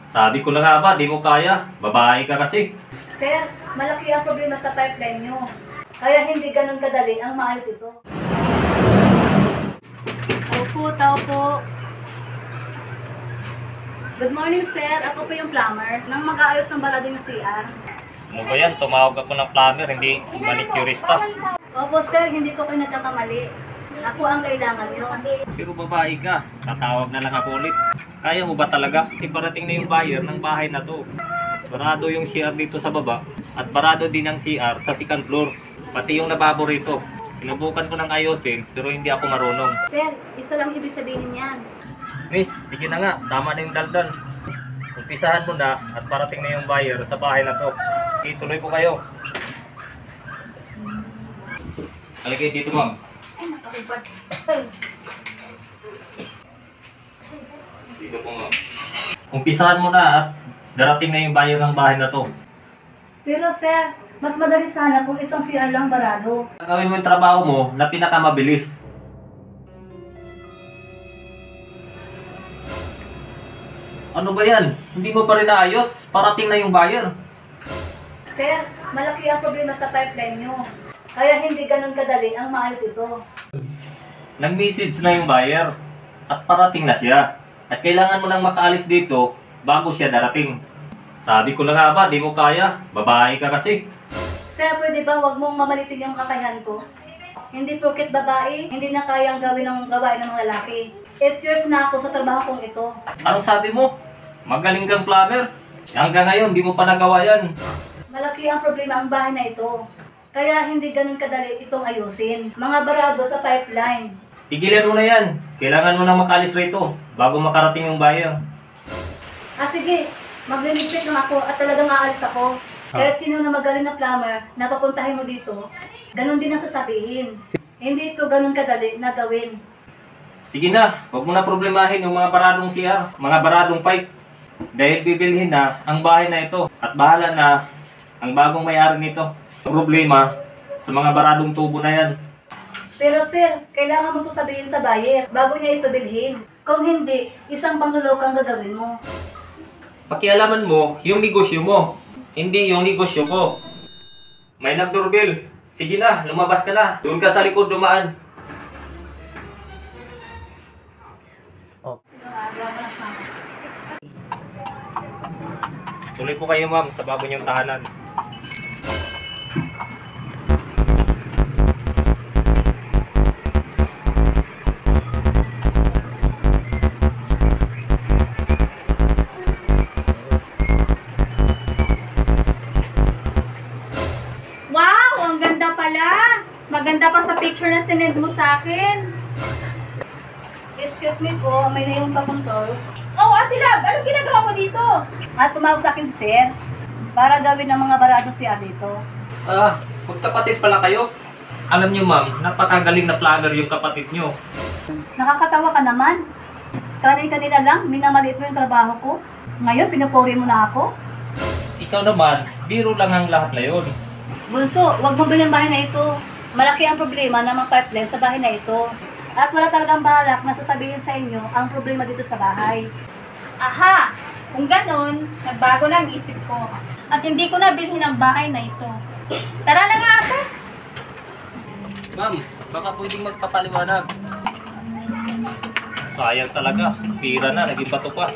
Sabi ko na nga ba, di mo kaya. Babae ka kasi. Sir, malaki ang problema sa pipeline nyo. Kaya hindi ganun kadali ang maayos ito. Opo, tao po. Good morning, sir. Ako po yung plumber nang mag-aayos ng balado ng CR. Ano ba yan? Tumawag ako ng plumber, hindi manicurista. Opo, sir. Hindi po kayo nagkakamali. Ako ang kailangan nyo. Pero babae ka, tatawag na lang ako ulit. Kaya mo ba talaga? Kasi parating na yung buyer ng bahay na to. Barado yung CR dito sa baba at barado din ang CR sa second floor. Pati yung lababo rito. Sinubukan ko ng ayusin pero hindi ako marunong. Sir, isa lang ibig sabihin yan. Miss, sige na nga, tama na yung daldan. Umpisahan mo na at parating na yung buyer sa bahay na to. Ituloy ko kayo. Halika dito, ma'am. Ay, nakakubad. Dito po, ma'am. Umpisahan mo na at darating na yung buyer ng bahay na to. Pero sir, mas madali sana kung isang CR lang barado. Gawin mo yung trabaho mo na pinakamabilis. Ano ba yan? Hindi mo pa rin naayos? Parating na yung buyer. Sir, malaki ang problema sa pipeline nyo. Kaya hindi ganun kadali ang maayos ito. Nag-message na yung buyer at parating na siya. At kailangan mo nang makaalis dito bago siya darating. Sabi ko na nga ba, di mo kaya. Babae ka kasi. Sir, pwede ba wag mong mamalitin yung kakayahan ko? Hindi porket babae, hindi na kayang gawin ng gawain ng mga lalaki. 8 years na ako sa trabaho kong ito. Anong sabi mo? Magaling kang plumber. Hanggang ngayon, di mo pa nagawa yan. Malaki ang problema ang bahay na ito. Kaya hindi ganun kadali itong ayusin. Mga barado sa pipeline. Tigilan mo na yan. Kailangan mo na makaalis rito bago makarating yung buyer. Sige, magliligpit lang ako at talagang aalis ako. Kaya sino na magaling na plumber na papuntahin mo dito, ganun din ang sasabihin. Hindi ito ganun kadali na gawin. Sige na, huwag mo na problemahin yung mga baradong CR, mga baradong pipe. Dahil bibilhin na ang bahay na ito at bahala na ang bagong may-ari nito. Problema sa mga baradong tubo na yan. Pero sir, kailangan mo ito sabihin sa buyer bago niya ito bilhin. Kung hindi, isang pangluloko ang gagawin mo. Pakialaman mo yung negosyo mo, hindi yung negosyo ko. May nag-doorbell. Sige na, lumabas ka na. Doon ka sa likod dumaan. Tuloy po kayo, ma'am, sa bago niyong tahanan. Wow! Ang ganda pala! Maganda pa sa picture na sinend mo sa akin. Excuse me po, may naiwan pa kong tools. Oh, Ate Lab! Anong ginagawa mo dito? At tumawag sa akin si sir para gawin ng mga barado siya dito. Magkapatid pala kayo. Alam niyo, ma'am, napakagaling na plumber yung kapatid niyo. Nakakatawa ka naman. Kanina lang, minamaliit mo yung trabaho ko. Ngayon, pinupuri mo na ako. Ikaw naman, biro lang ang lahat na yun. Bunso, wag mo bilhin bahay na ito. Malaki ang problema ng mga pipeline sa bahay na ito. At wala talagang balak na sasabihin sa inyo ang problema dito sa bahay. Aha! Kung ganon, nagbago na ang isip ko. At hindi ko na bilhin ang bahay na ito. Tara na nga, ate! Ma'am, baka pwedeng magpapaliwanag. Sayang talaga, pira na, naging bato pa.